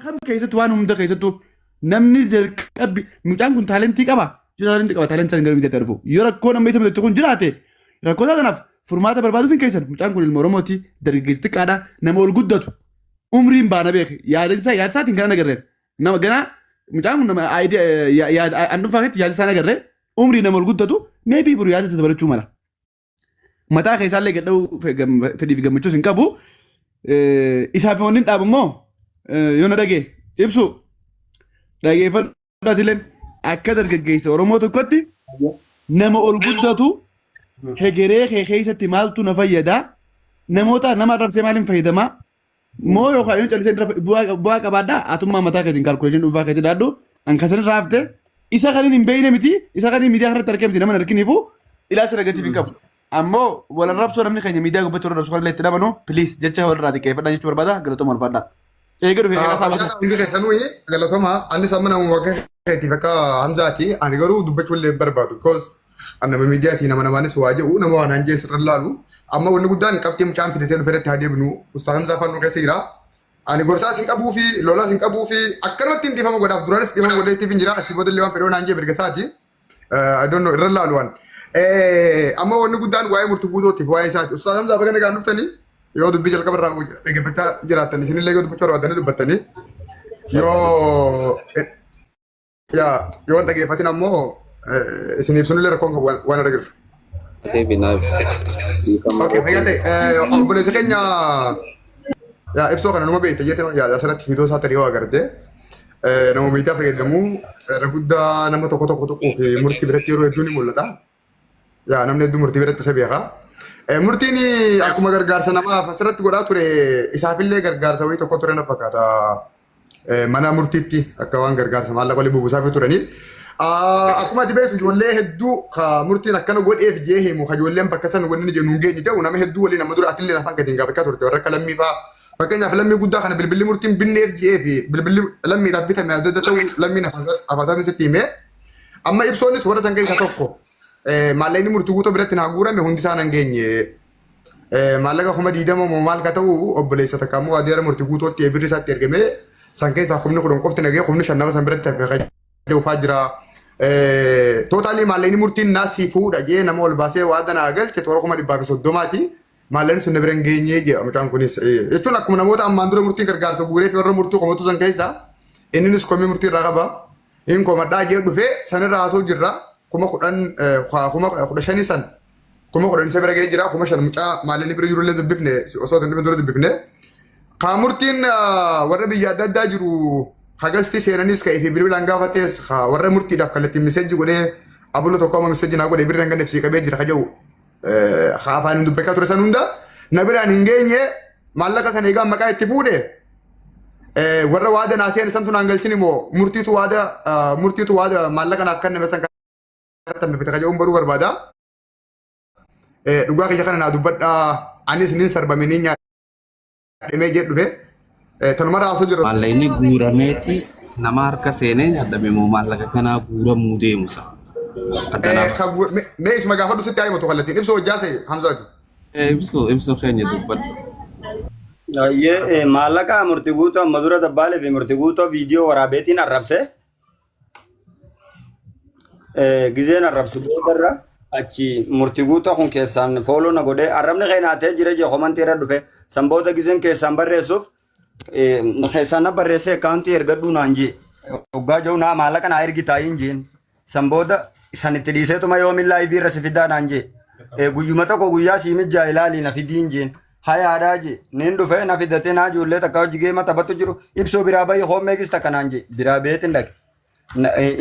خم كيست وانهم ده كيستو نمني دركب مجان كنت تالنتي كبا تالنتي كبا تالنت سنجر ميدا تعرفوا يركون ما يسمى تكون جراته يركون هذا نف فرماتا بربادو فين كيسن مجان كل المرموتي درجتك هذا نمول جدته عمرين بانا بيك يا رنسا يا ساتين كنا نقرر نما جنا مجان نما ايدي يا انو فاكت يا سانا نقرر عمري نمول جدته ما بي بريات تبرچو مالا متى كيسان لك دو في دي جمچو سنكابو إسحافونين أبومو يونا دقي إبسو دقي فلاتيلن أكثر كجيس ورمو تكتي نما أولغوداتو هجري خيسة تمالتو نفيدا نموتا نما رب سمالين فيدما مو يو خايون تلسين بوا كبادا أتوما متى كجين كالكوليشن بوا كجدادو أنكسر رافته إسا خلين إمبينه متي إسا خلين ميديا خرط تركيب تي نما نركينيفو إلى شركتي في كاب أمو ولا رب سورة مني خيني ميديا قبة سورة رسول الله تنامنو بليز جتة هو الرادي كيف بدنا نشوف بربادا قلتو مرفدا شيء في كذا سالفة عندي كيسانوي قلتو ما أني سامنا موقع كتير فكا همزاتي أنا قالوا دبّت ولا بربادو كوز أنا بميدياتي نما نما نسواجه ونما أنا نجي سر اللالو أما ونقدان كابتن مشان في تيتين فرت هادي بنو مستهم زافن كسيرا أنا قرصا سينك أبو في لولا سينك أبو في أكرم تين تفهم قدام درانس تفهم قدام تفهم جرا سيبود اللي وان بيرون أنجي برجساتي I don't know irrelevant أما ونقدان واي مرتبوطو تفواي سات مستهم زافن كنا قانون تاني يود بيجل كبر راو إجابتا جراتني سنين لقيت بتشور وداني دبتني يو يا يوان تجي فاتنا مو سنين بسنو لي ركون وانا رجل Okay, binabs. اوكي فياتي بولي سكنيا يا ابسو كان نوما بيت جيت يا سنه فيديو ساتريو اغرده نوما ميتا فيدمو رغودا نما توكو توكو توكو في مرتي برتيرو دوني مولتا يا نمن دو مرتي برت سبيخا مرتيني اكو غرغار سنما فسرت غدا توري اسافيلي غرغار سوي توكو تورنا فكاتا منا مرتيتي اكوان غرغار سما الله قولي بوبو سافي تورني أكما دبيت جولة هدو خمرتين أكانوا قول إيه في جهه مخجولين بكسان ونني جنونجي نتا ونامه هدو ولا نمدور أتلي نفان كتير قابل كاتورت ورا كلامي فا فكان يفعل لمي قد خنا بالبلي مرتين بني في جهه في بالبلي لمي ربيتها ما عدد تو لمي نفاسان ستيمة أما إبسوني صورة سانجي ساتوكو مالين مرتوقو برتنا عقورة مهندسان أنجيني مالك خما ديدا ما مال كاتو أبلي ستكامو أديار مرتوقو تيبري سات ترجمة سانجي ساخمني خلون كفت نجي خمني شننا سامبرت في جو فاجرا توتالي مالين مرتين ناس يفود أجي نمو الباسة وادنا أقل تتوركم الرباك صدوماتي مالين سنة برنجيني جي أمكان كونيس يتونا كم نموت أم ماندرو مرتين كرجار سبورة في ورا مرتو كم توزن كيسا إنني سكومي مرتين رغبا إن كم أدا جي دفع سنة راسو جرا كم خدان كم خدشاني سن كم خدان سبرة جي جرا كم شان مچا مالين برجور اللي دبفنه أصوات اللي بدور دبفنه كامرتين ورا بيجاد داجرو خاجستي سيرانيس كاي في بريل لانغا فاتيس خا ورا مرتي داف كلتي مسج غودي ابلو تو كوما مسج نا غودي برينغا نفسي كبي جرا خجو خا فان دو بكاتو رسانوندا نبران هنگيني مالكا سنيغا مكاي تفوده ورا وادا ناسين سنتو نانغلتني مو مرتي تو وادا مالكا ناكن مسن كتم في تخجو برو بربادا دوغا خجا نا دوبد اني سنين سربمنينيا دمي دفه تنمر أسوج رد. Mallayni guurameeti nama harka seenee addabemu maallaqa kanaa guuramuu deemusa. Addanaaf. خبر ما اسمه قافدو ستة أيام تخلتين إبسو جاسي حمزة Ibsu keenya dubbadhu. Ye malaaka murtiguuto madura dabbale fi murtiguuto video warabeetiin arrabse gizeen arrabsu darra achi murtiguuto kun keessan follow na godhe arrabni keenaatee jira je komanteera dhufe sanboota gizeen keessan barreessuuf keessan barreesse account ergadhu naanji oggaa jau na malaaka na ergitaa injin sanboota isanitti dhiiseetuma yoomin live irra sifidaa naanji guyyuma tokko guyyaa siimijjaa ilaali na fidiin jeen hayaadhaa je nin dhufe na fidate na ijoollee takka hojii geema taphatu jiru ibsoo biraa bahi hoommeegis takka naan je biraa beetin dhaqe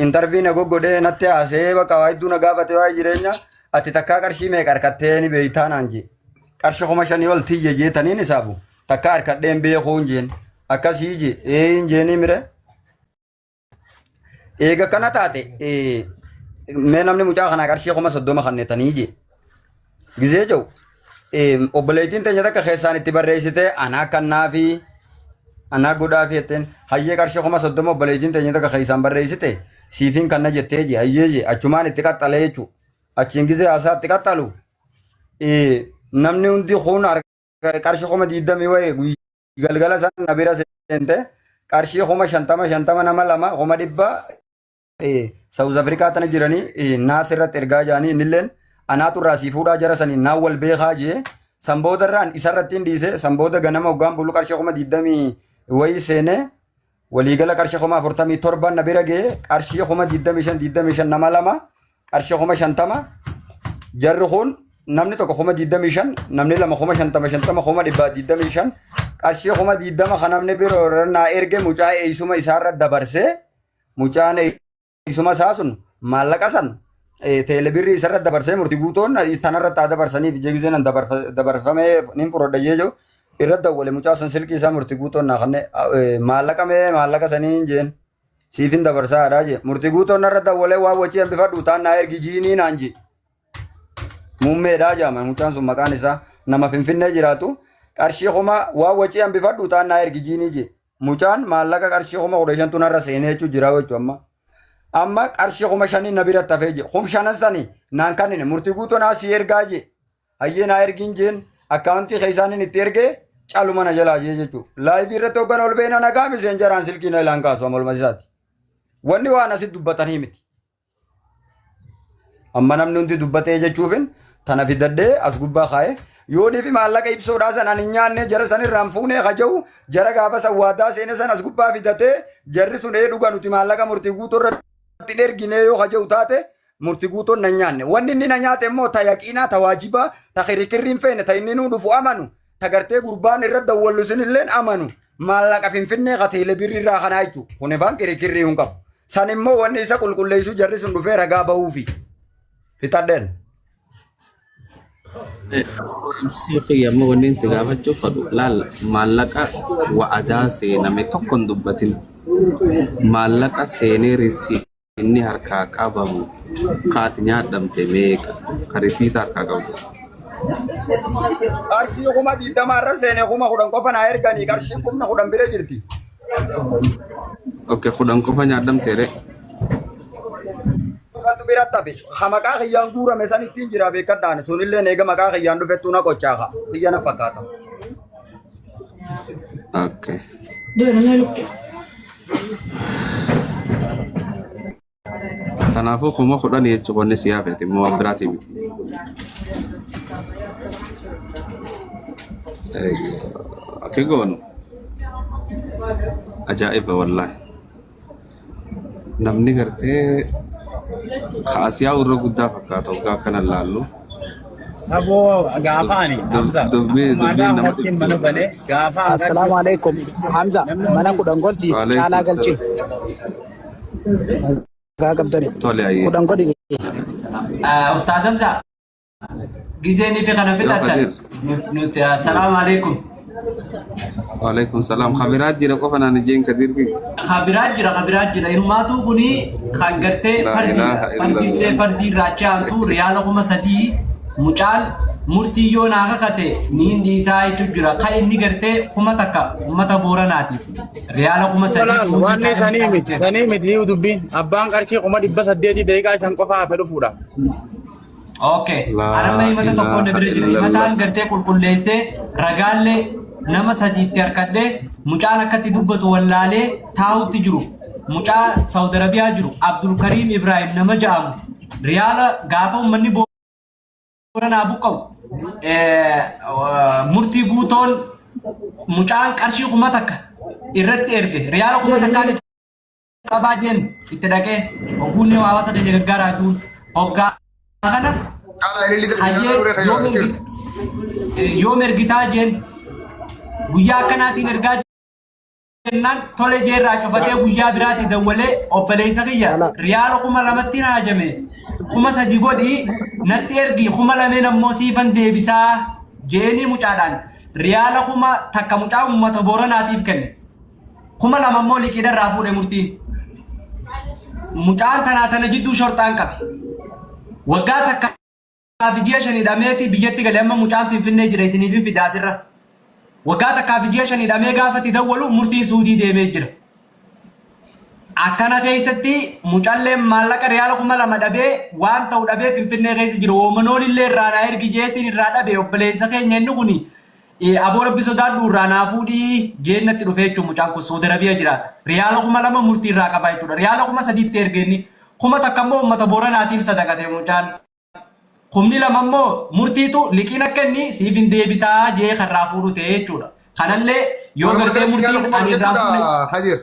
interviin goggodhee natti haasee bakka waa hedduu na gaafate waa jireenya ati takkaa qarshii meeqa harkattee ni beeytaa naan je qarshii kuma shanii ol tiyye jeetaniin isaabu takkaa harkadheen beekuun jeen akkasii je hin jeeni mire eega kana taate mee namni mucaa kana qarshii kuma 30 kannetanii je gizee jau obboleettiin teenya takka keessaan itti barreessite anaa kannaa fi anaa godhaa fi jetteen hayyee qarshii kuma 30 obboleettiin teenya takka keessaan barreessite siifiin kanna jettee je hayyee je achumaan itti qaxxalee jechu achiin gizee haasaa itti qaxxalu namni hundi kun qarshii kuma 20 wayi galgala san na bira seente qarshii kuma shantama nama lama kuma dhibba South Africa tana jiranii naasirratti ergaa jaanii innilleen anaatu raasii fuudhaa jara sanii naan wal beekaa jee sanbooda irraan isarratti hin dhiise sanbooda ganama hoggaan bulu qarshii kuma 20 wayii seenee waliigala qarshii kuma 47 na bira gee qarshii kuma 25 nama lama qarshii kuma 50 jarri kun namni tokko kuma 25 namni lama kuma 50 kuma 25 qarshii kuma 20 kan namni biroo naa erge mucaa eeysuma isaarra dabarsee mucaan eeysuma isaa sun maallaqa san teelebirrii isarra dabarsee murtii guutoon tanarratti haa dabarsaniif jeegizeen dabarfamee nin fudhadha jechuun irra dawwale mucaa sun silkii isaa murtii guutoon naa kanne maallaqa sanii jeen siifin dabarsaa haadhaa jee murtii guutoon narra dawwalee waa wachii hambifadhu taan naa ergi jiinii naan jee muummeedhaa jaama mucaan sun maqaan isaa nama finfinnee jiraatu qarshii kuma waa wachii hambifadhu taan naa ergi jiinii jee mucaan maallaqa qarshii kuma 15 narra seenee jechuu jira jechuudha amma qarshii kuma 5 na bira tafee jee kum 5 sanii naan kannine murtii guutoon asii ergaa jee hayyee naa ergiin jeen akkaawuntii keessaaniin itti ergee caaluma na jalaa jee jechuudha laayivii irratti hoggan ol beena nagaa miseen jaraan silkii na ilaan kaasu amaluma isaati wanni waan asitti dubbatanii miti amma namni hundi dubbatee jechuufin tana fidadhee as gubbaa kaa'ee yoonii fi maallaqa ibsoodhaa san ani nyaanne jara san irraan fuunee haja'u jara gaafa sawwaadaa seene san as gubbaa fidatee jarri sun dhuga nuti maallaqa murtii guutuu irratti erginee yoo haja'u taate murtii guutuun na nyaanne wanni inni na nyaate immoo ta yaqiinaa ta waajibaa ta kirikirriin feene ta inni nuu dhufu amanu ta gartee gurbaan irra dawwallu sin illeen amanu maallaqa finfinnee ka teelebirrii irraa kanaa jechuudha kun ifaan kirikirrii hin qabu san immoo wanni isa qulqulleessu jarri sun dhufee ragaa bahuufi fitadheen. Ibsi amma wanneen si gaafachuuf fadhu laal maallaqa wa'adaa seename tokko hin dubbatin maallaqa seenee inni harkaa qabamu kaati nyaadhamte meeqa ka risiita harkaa qabu. Qarshii kuma 20 irra seenee kuma 10 qofa naa erganii qarshii kuma 10 bira jirti. Okay 10 qofa nyaadhamteere. Kantu bira tabe maqaa kiyyaan guurame san ittiin jira beekadhaan sunillee eega maqaa kiyyaan dhufettuu na qochaaha kiyya na fakkaata. Okay. Kanaafuu kuma 10 jechuun wanni si yaafete immoo biraatii miti. Akka goonu ajaa'iba wallaahi namni gartee Khasiyaa urra guddaa fakkaata waggaa kana laallu. Saboo gaafaani. Dubbii nama dhibbu. Assalaamu alaikum. Hamza mana kudhan golti caalaa galchin. Gaa qabdani. Kudhan godi. Ustaaz Hamza. Gizeenii fi kana fixatan. Nuti assalaamu alaikum. Waalaikum salam. Khabiraat jira qofa naan ijeen kadir ki. Khabiraat jira. Ilmaatu kuni kan gartee fardii raachaan riyaala kuma 3 mucaan murtii yoo naa kakate niin dhiisaa jechuun jira. Kan inni gartee kuma takka uummata booranaati. Riyaala kuma 3. Wanni sanii miti dubbiin abbaan qarshii kuma 800 daqiiqaa 5 qofaa fedhu fuudha. Okay. Anamma himata tokko na bira jira. Himataan gartee qulqulleessee ragaallee nama sadiitti harkadhee mucaan akkatti dubbatu wallaalee taa'utti jiru. Mucaa Saudi Arabiyaa jiru Abdul Karim Ibrahim nama ja'amu riyaala gaafa uummanni booranaa buqqa'u murtii guutoon mucaan qarshii kuma takka irratti erge riyaala kuma takkaan qabaa jeen itti dhaqee hogguunni hawaasa keenya gaggaaraa jiruun hoggaa kana yoo mergitaa jeen guyyaa akkanaatiin ergaa jennaan tole jeerraa cufatee guyyaa biraatti dawwalee obboleessa kiyya riyaala kuma 2 na hajame kuma 3 godhii natti ergi kuma 2 ammoo siifan deebisaa jeenii mucaadhaan riyaala kuma takka mucaa uummata booranaatiif kenne kuma 2 ammoo liqiidharraa fuudhe murtiin mucaan tana jidduu shortaan qabe waggaa takka ji'a 5 hidhameeti biyyatti galee amma mucaan finfinnee jira isiniifin fidaasirra waggaa takkaaf ji'a 5 hidhamee gaafatti dawwalu murtii suudii deemee jira. Akkana keessatti mucaalleen maallaqa riyaala kuma 2 dhabee waan ta'u dhabee finfinnee keessa jiru. Oomanoon illee irraa na ergi jeetiin irraa dhabee obboleessa keenya inni kuni Aboo rabbi sodaadhu irraa naafuudhii jeennatti dhufee jechuun mucaan kun Saudi Arabiyaa jiraata. Riyaala 2,000 murtii irraa qaba jechuudha. Riyaala 3,000 ergeenni 1,000 immoo uummata Booranaatiif sadaqate mucaan. 2,000 immoo murtiitu liqiin akka inni siif hin deebisaa jee karraa fuudhu ta'e jechuudha. Kanallee yoo gartee murtii ani irraa fuudhe. Hadir.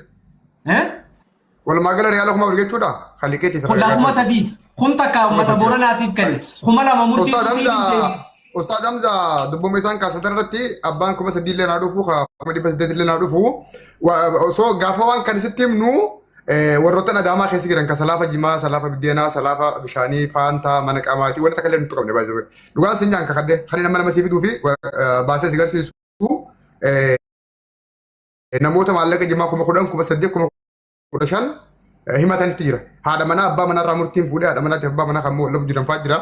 Walumaa gala riyaala 1,000 jechuudha. Kan liqeetiif. 3,000 kun takka uummata Booranaatiif kenne. 2,000 murtii siif hin deebisaa. Ustaz Hamza dubbuma isaan kaasan irratti abbaan 3,000 illee naa dhufu 8,800 illee naa dhufu osoo gaafa waan kan isitti himnu warroota Adaamaa keessa jiran kan salaafa jimaa, salaafa biddeenaa, salaafa bishaanii, faantaa, mana qaamaatii wanta kallee nutti qabne baay'ee. Dhugaan isin jaan kakadde kan nama nama siifiduu fi baasee si garsiisu namoota maallaqa jimaa 10,000, 8,000, 15,000 himatanitti jira. Haadha manaa abbaa manaa irraa murtiin fuudhee haadha manaa abbaa manaa kan lubbu jiran fa'aa jira.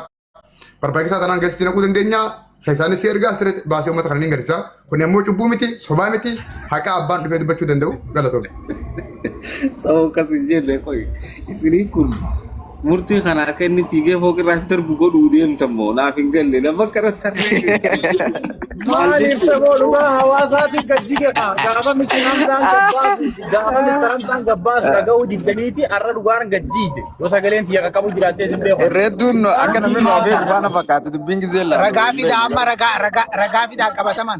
Barbaachisaa tanaan gasitti naquu dandeenya. Keessaanis ergaa asirratti baasee uummata kana ni garsiisa. Kun immoo cubbuu miti, sobaa miti, haqa abbaan dhufee dubbachuu danda'u galatoomne. Sababa akkas hin jenne qoy. Isinii kun murtii kana akka inni fiigee fooqirraa fi darbu godhuu deemtammoo naaf hin galle nama kanatti tarree. Maaliif ta'uu dhugaa hawaasaatiif gajjige gaafa misiraan gabbaasu dhaga'uu diddaniiti har'a dhugaan gajjiite yoo sagaleen tiyya qaqqabu jiraattee sin beeku. Irreedduun akka namni nu hafee faana fakkaate dubbiin gisee laa. Ragaa fidaa amma ragaa fidaa qabataman.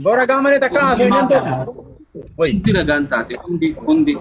Boo ragaa malee takka haasoo hin ta'u. Hundi ragaan taate hundi.